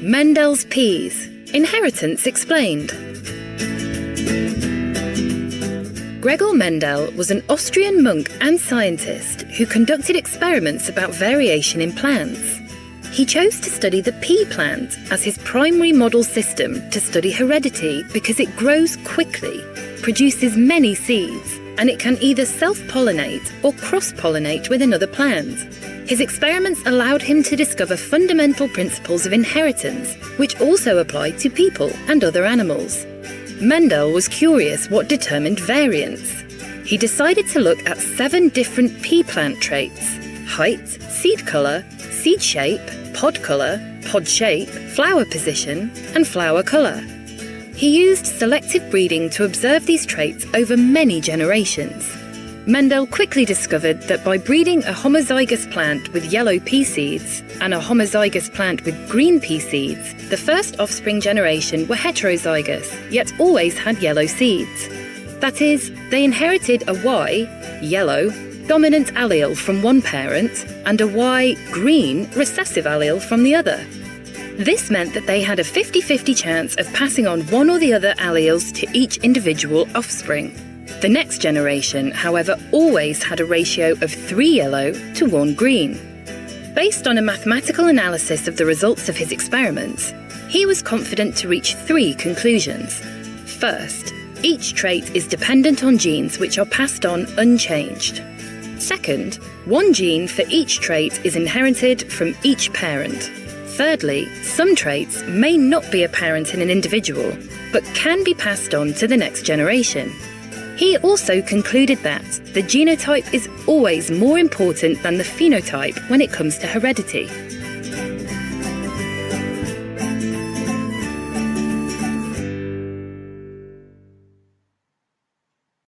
Mendel's peas. Inheritance explained. Gregor Mendel was an Austrian monk and scientist who conducted experiments about variation in plants. He chose to study the pea plant as his primary model system to study heredity because it grows quickly, produces many seeds, and it can either self-pollinate or cross-pollinate with another plant. His experiments allowed him to discover fundamental principles of inheritance, which also apply to people and other animals. Mendel was curious what determined variance. He decided to look at 7 different pea plant traits: height, seed colour, seed shape, pod colour, pod shape, flower position, and flower colour. He used selective breeding to observe these traits over many generations. Mendel quickly discovered that by breeding a homozygous plant with yellow pea seeds and a homozygous plant with green pea seeds, the first offspring generation were heterozygous, yet always had yellow seeds. That is, they inherited a Y, yellow, dominant allele from one parent and a Y, green, recessive allele from the other. This meant that they had a 50-50 chance of passing on one or the other alleles to each individual offspring. The next generation, however, always had a ratio of 3 yellow to 1 green. Based on a mathematical analysis of the results of his experiments, he was confident to reach 3 conclusions. First, each trait is dependent on genes which are passed on unchanged. Second, one gene for each trait is inherited from each parent. Thirdly, some traits may not be apparent in an individual, but can be passed on to the next generation. He also concluded that the genotype is always more important than the phenotype when it comes to heredity.